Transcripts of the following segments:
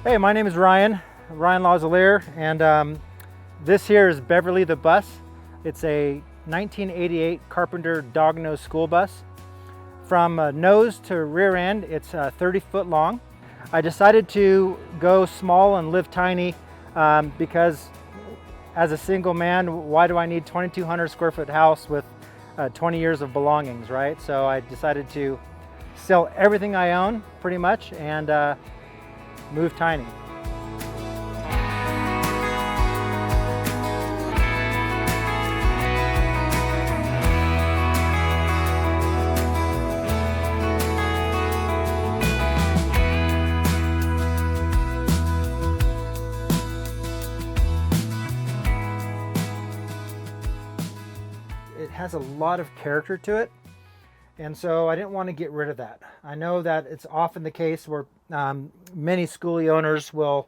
Hey, my name is Ryan Lazalier, and this here is Beverly the bus. It's a 1988 Carpenter dog-nose school bus. From nose to rear end, it's 30 foot long. I decided to go small and live tiny because as a single man, why do I need 2,200 square foot house with 20 years of belongings, right? So I decided to sell everything I own pretty much and move tiny. It has a lot of character to it, and so I didn't want to get rid of that. I know that it's often the case where many schoolie owners will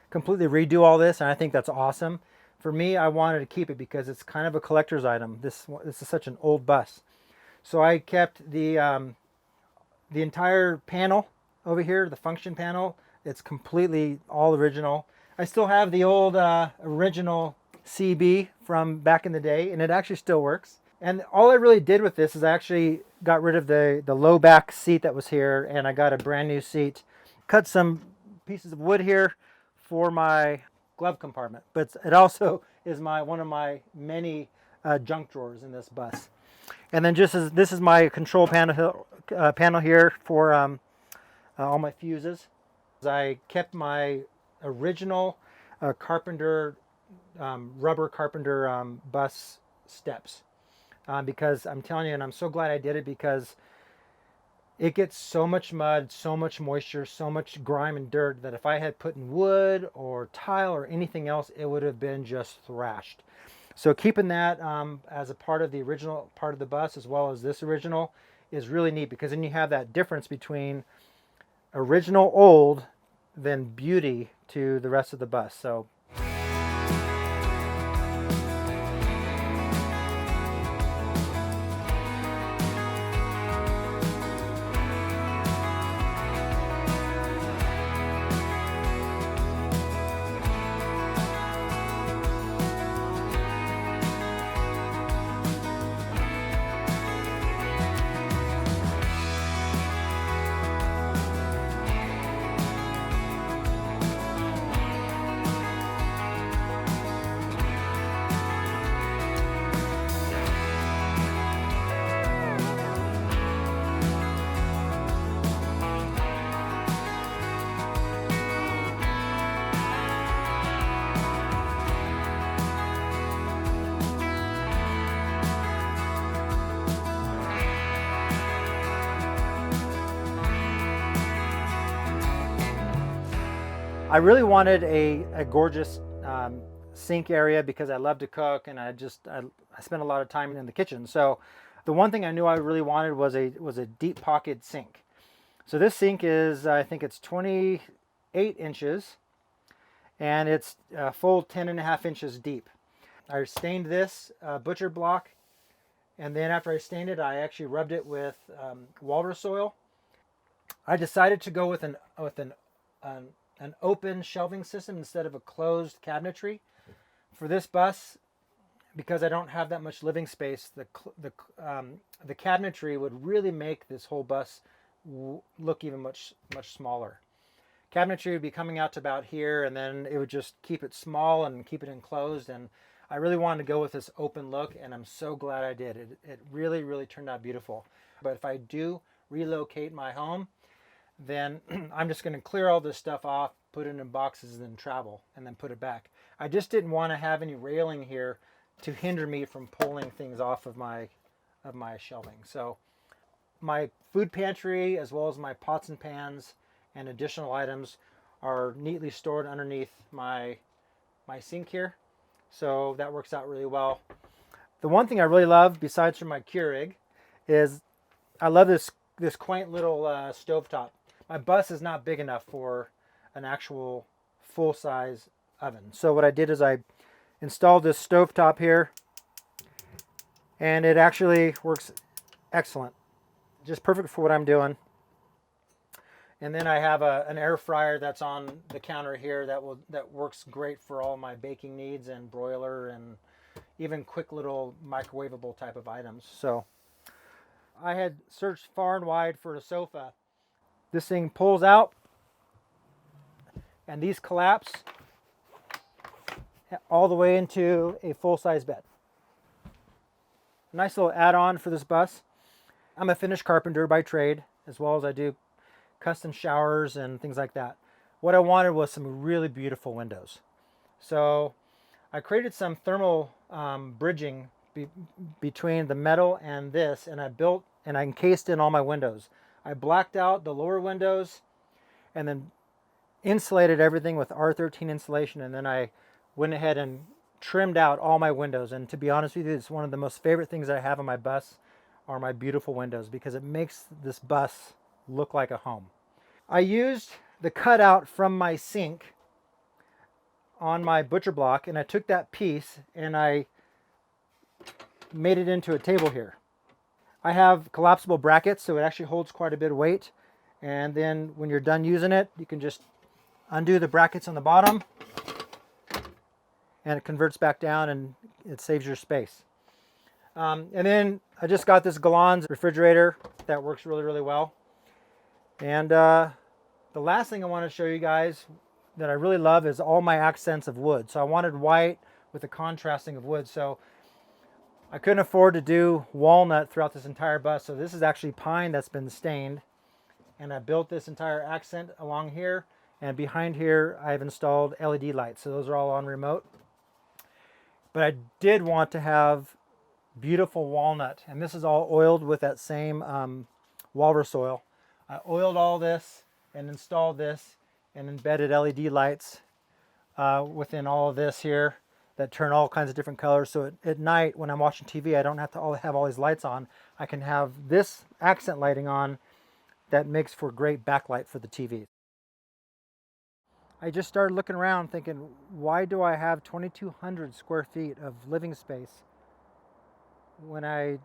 completely redo all this, and I think that's awesome. For me, I wanted to keep it because it's kind of a collector's item. This is such an old bus. So I kept the entire panel over here, the function panel. It's completely all original. I still have the old original CB from back in the day, and it actually still works. And all I really did with this is I actually got rid of the low back seat that was here, and I got a brand new seat. Cut some pieces of wood here for my glove compartment, but it also is one of my many junk drawers in this bus. And then this is my control panel here for all my fuses. I kept my original carpenter rubber carpenter bus steps because I'm telling you, and I'm so glad I did it, because it gets so much mud, so much moisture, so much grime and dirt that if I had put in wood or tile or anything else, it would have been just thrashed. So keeping that as a part of the original part of the bus, as well as this original, is really neat, because then you have that difference between original old, then beauty to the rest of the bus. So I really wanted a gorgeous sink area because I love to cook, and I spend a lot of time in the kitchen. So the one thing I knew I really wanted was a deep pocket sink. So this sink is, I think it's 28 inches, and it's a full 10.5 inches deep. I stained this butcher block, and then after I stained it, I actually rubbed it with walrus oil. I decided to go with an open shelving system instead of a closed cabinetry for this bus, because I don't have that much living space. The cabinetry would really make this whole bus look even much smaller. Cabinetry would be coming out to about here, and then it would just keep it small and keep it enclosed. And I really wanted to go with this open look, and I'm so glad I did. It really turned out beautiful. But if I do relocate my home, then I'm just going to clear all this stuff off, put it in boxes, and then travel, and then put it back. I just didn't want to have any railing here to hinder me from pulling things off of my shelving. So my food pantry, as well as my pots and pans and additional items, are neatly stored underneath my sink here. So that works out really well. The one thing I really love, besides from my Keurig, is I love this quaint little stovetop. My bus is not big enough for an actual full-size oven. So what I did is I installed this stovetop here, and it actually works excellent. Just perfect for what I'm doing. And then I have an air fryer that's on the counter here that works great for all my baking needs, and broiler, and even quick little microwavable type of items. So I had searched far and wide for a sofa. This thing pulls out, and these collapse all the way into a full-size bed. Nice little add-on for this bus. I'm a finished carpenter by trade, as well as I do custom showers and things like that. What I wanted was some really beautiful windows. So I created some thermal bridging between the metal and this, and I encased in all my windows. I blacked out the lower windows and then insulated everything with R13 insulation, and then I went ahead and trimmed out all my windows. And to be honest with you, it's one of the most favorite things I have on my bus are my beautiful windows, because it makes this bus look like a home. I used the cutout from my sink on my butcher block, and I took that piece and I made it into a table here. I have collapsible brackets, so it actually holds quite a bit of weight. And then when you're done using it, you can just undo the brackets on the bottom, and it converts back down and it saves your space. And then I just got this Galans refrigerator that works really, really well. And the last thing I want to show you guys that I really love is all my accents of wood. So I wanted white with the contrasting of wood. So I couldn't afford to do walnut throughout this entire bus. So this is actually pine that's been stained. And I built this entire accent along here. And behind here, I've installed LED lights. So those are all on remote. But I did want to have beautiful walnut. And this is all oiled with that same walrus oil. I oiled all this and installed this and embedded LED lights within all of this here that turn all kinds of different colors. So at night when I'm watching TV, I don't have to have all these lights on. I can have this accent lighting on that makes for great backlight for the TV. I just started looking around thinking, why do I have 2,200 square feet of living space when I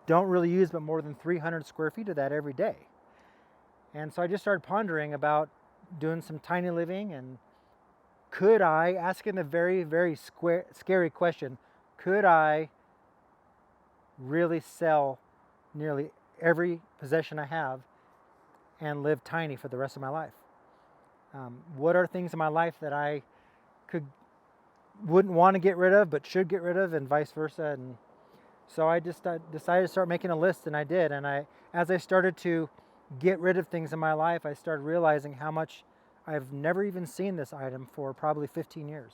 don't really use but more than 300 square feet of that every day? And so I just started pondering about doing some tiny living, and could I, asking the very, very scary question, could I really sell nearly every possession I have and live tiny for the rest of my life? What are things in my life that I wouldn't want to get rid of but should get rid of, and vice versa? And so I just decided to start making a list, and I did. And as I started to get rid of things in my life, I started realizing how much I've never even seen this item for probably 15 years.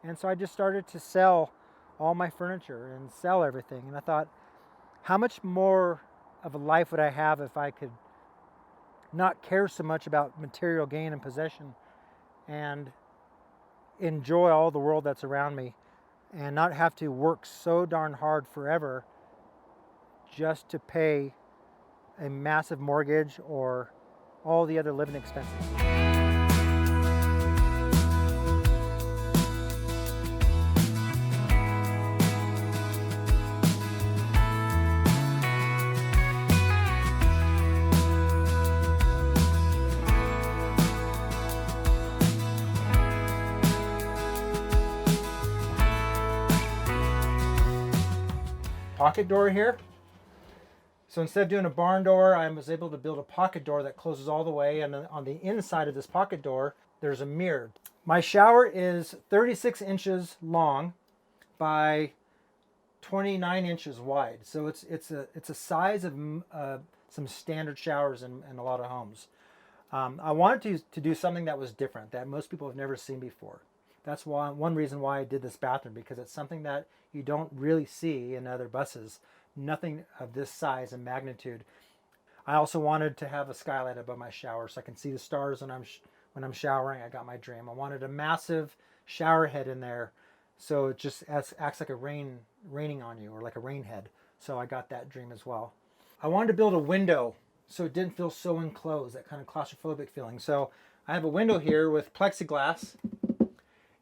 And so I just started to sell all my furniture and sell everything. And I thought, how much more of a life would I have if I could not care so much about material gain and possession, and enjoy all the world that's around me, and not have to work so darn hard forever just to pay a massive mortgage or all the other living expenses. Pocket door here. So instead of doing a barn door, I was able to build a pocket door that closes all the way, and on the inside of this pocket door, there's a mirror. My shower is 36 inches long by 29 inches wide. So it's a size of some standard showers in a lot of homes. I wanted to do something that was different, that most people have never seen before. That's one reason why I did this bathroom, because it's something that you don't really see in other buses. Nothing of this size and magnitude. I also wanted to have a skylight above my shower so I can see the stars when I'm showering. I got my dream. I wanted a massive shower head in there, so it just acts like a raining on you, or like a rain head. So I got that dream as well. I wanted to build a window so it didn't feel so enclosed, that kind of claustrophobic feeling. So I have a window here with plexiglass,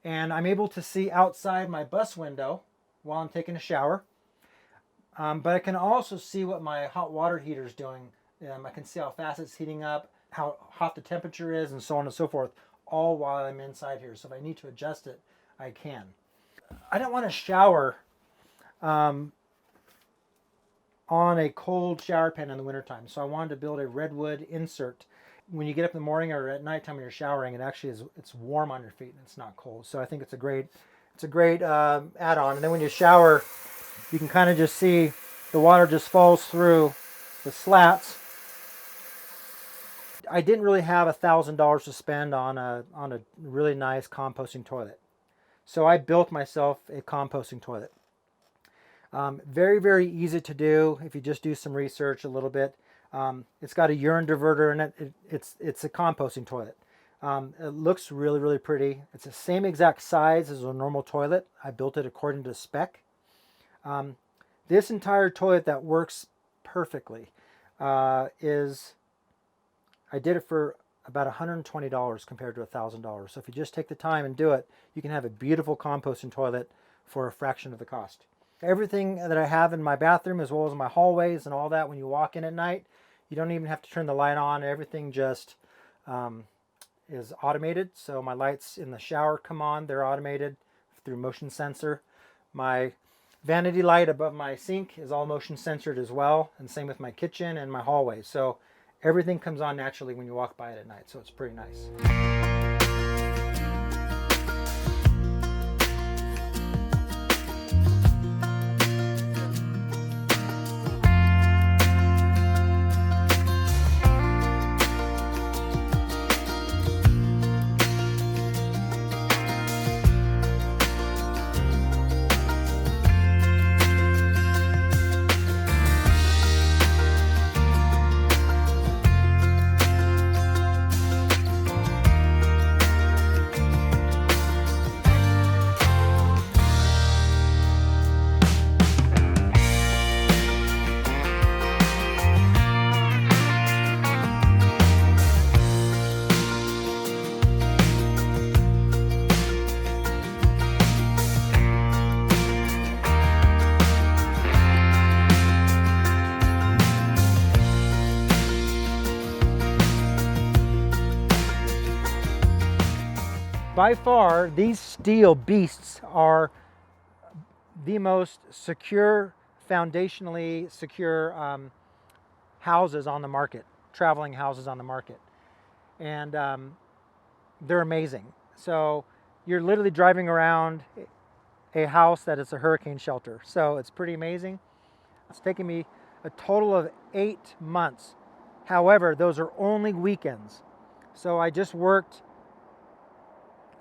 and I'm able to see outside my bus window while I'm taking a shower. But I can also see what my hot water heater is doing. I can see how fast it's heating up, how hot the temperature is, and so on and so forth, all while I'm inside here. So if I need to adjust it, I can. I don't want to shower on a cold shower pan in the wintertime, so I wanted to build a redwood insert. When you get up in the morning or at nighttime when you're showering, it actually it's warm on your feet and it's not cold. So I think it's a great add-on. And then when you shower, you can kind of just see the water just falls through the slats. I didn't really have $1,000 to spend on a really nice composting toilet, so I built myself a composting toilet. Very, very easy to do if you just do some research a little bit. It's got a urine diverter in it. It's a composting toilet. It looks really, really pretty. It's the same exact size as a normal toilet. I built it according to spec. This entire toilet that works perfectly I did it for about $120 compared to $1,000. So if you just take the time and do it, you can have a beautiful composting toilet for a fraction of the cost. Everything that I have in my bathroom, as well as my hallways and all that, when you walk in at night, you don't even have to turn the light on. Everything just is automated. So my lights in the shower come on. They're automated through motion sensor. My vanity light above my sink is all motion censored as well. And same with my kitchen and my hallway. So everything comes on naturally when you walk by it at night. So it's pretty nice. By far, these steel beasts are the most secure, foundationally secure houses on the market, traveling houses on the market. And they're amazing. So you're literally driving around a house that is a hurricane shelter. So it's pretty amazing. It's taken me a total of 8 months. However, those are only weekends. So I just worked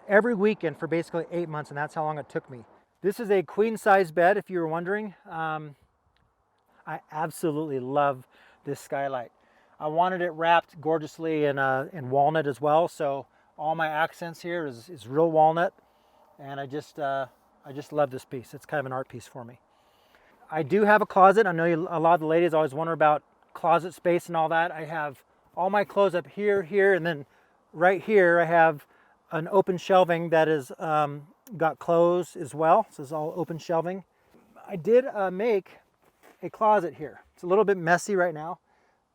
every weekend for basically 8 months, and that's how long it took me. This is a queen size bed, if you were wondering. I absolutely love this skylight. I wanted it wrapped gorgeously in walnut as well, so all my accents here is real walnut, and I just love this piece. It's kind of an art piece for me. I do have a closet. I know a lot of the ladies always wonder about closet space and all that. I have all my clothes up here, and then right here I have an open shelving that is got clothes as well. So it's all open shelving. I did make a closet here. It's a little bit messy right now,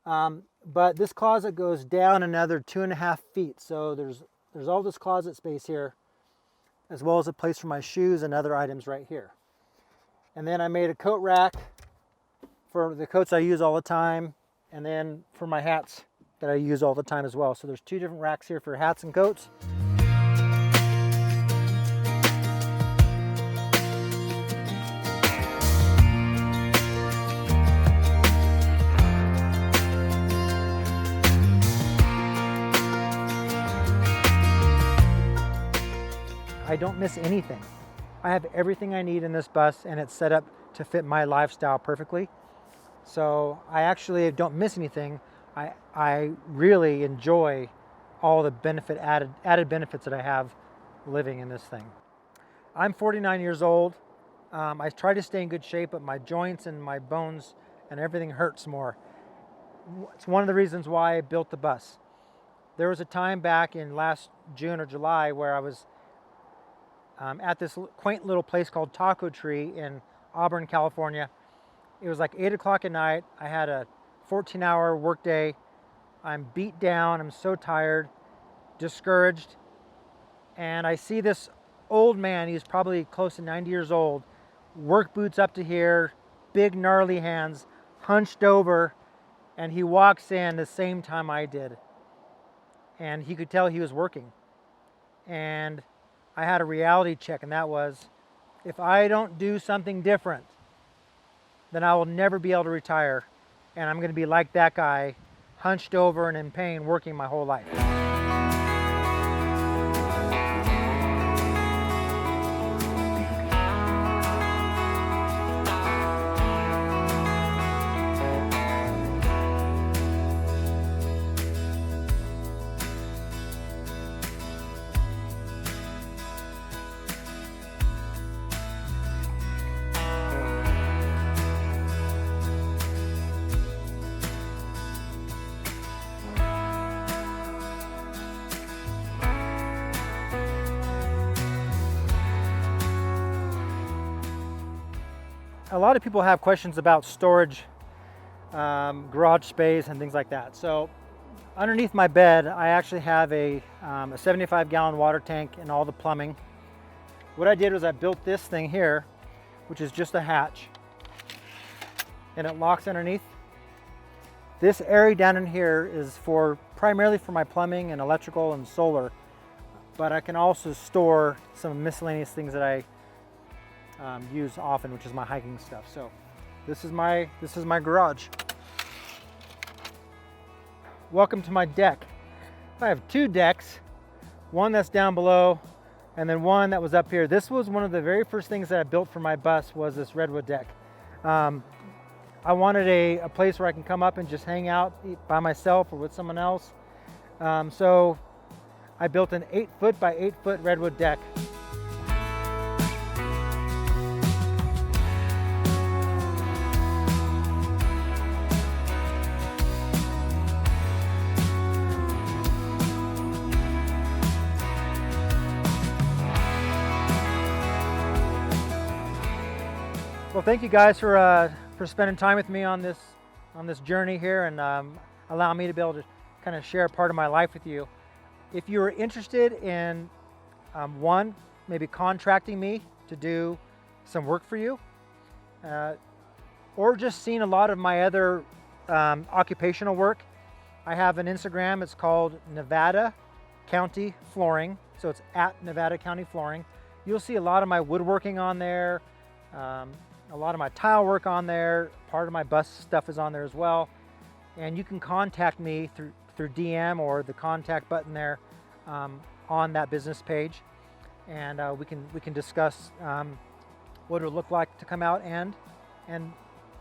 but this closet goes down another 2.5 feet. So there's all this closet space here, as well as a place for my shoes and other items right here. And then I made a coat rack for the coats I use all the time, and then for my hats that I use all the time as well. So there's 2 different racks here for hats and coats. I don't miss anything. I have everything I need in this bus, and it's set up to fit my lifestyle perfectly. So I actually don't miss anything. I really enjoy all the added benefits that I have living in this thing. I'm 49 years old. I try to stay in good shape, but my joints and my bones and everything hurts more. It's one of the reasons why I built the bus. There was a time back in last June or July where I was at this quaint little place called Taco Tree in Auburn, California. It was like 8 o'clock at night. I had a 14-hour workday, I'm beat down, I'm so tired, discouraged, and I see this old man, he's probably close to 90 years old, work boots up to here, big gnarly hands, hunched over, and he walks in the same time I did. And he could tell he was working. And I had a reality check, and that was, if I don't do something different, then I will never be able to retire. And I'm going to be like that guy, hunched over and in pain, working my whole life. A lot of people have questions about storage, garage space and things like that. So underneath my bed, I actually have a 75-gallon water tank and all the plumbing. What I did was I built this thing here, which is just a hatch, and it locks underneath. This area down in here is primarily for my plumbing and electrical and solar, but I can also store some miscellaneous things that I use often, which is my hiking stuff. So this is my garage. Welcome to my deck. I have two decks, one that's down below and then one that was up here. This was one of the very first things that I built for my bus, was this redwood deck. I wanted a place where I can come up and just hang out by myself or with someone else. So I built an 8-foot by 8-foot redwood deck. Well, thank you guys for spending time with me on this journey here, and allow me to be able to kind of share a part of my life with you. If you are interested in one, maybe contracting me to do some work for you, or just seeing a lot of my other occupational work, I have an Instagram. It's called Nevada County Flooring. So it's at Nevada County Flooring. You'll see a lot of my woodworking on there. A lot of my tile work on there. Part of my bus stuff is on there as well. And you can contact me through DM or the contact button there on that business page, and we can discuss what it would look like to come out and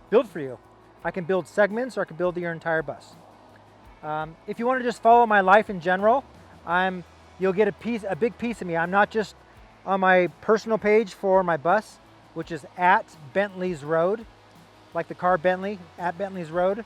build for you. I can build segments, or I can build your entire bus. If you want to just follow my life in general, you'll get a big piece of me. I'm not just on my personal page for my bus, which is at Bentley's Road, like the car Bentley, at Bentley's Road.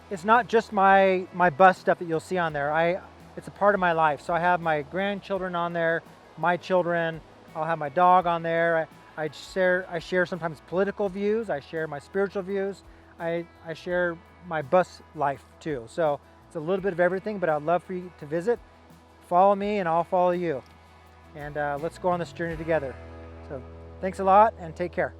It's not just my bus stuff that you'll see on there. It's a part of my life. So I have my grandchildren on there, my children. I'll have my dog on there. I share sometimes political views. I share my spiritual views. I share my bus life too. So it's a little bit of everything, but I'd love for you to visit. Follow me and I'll follow you. And let's go on this journey together. So thanks a lot and take care.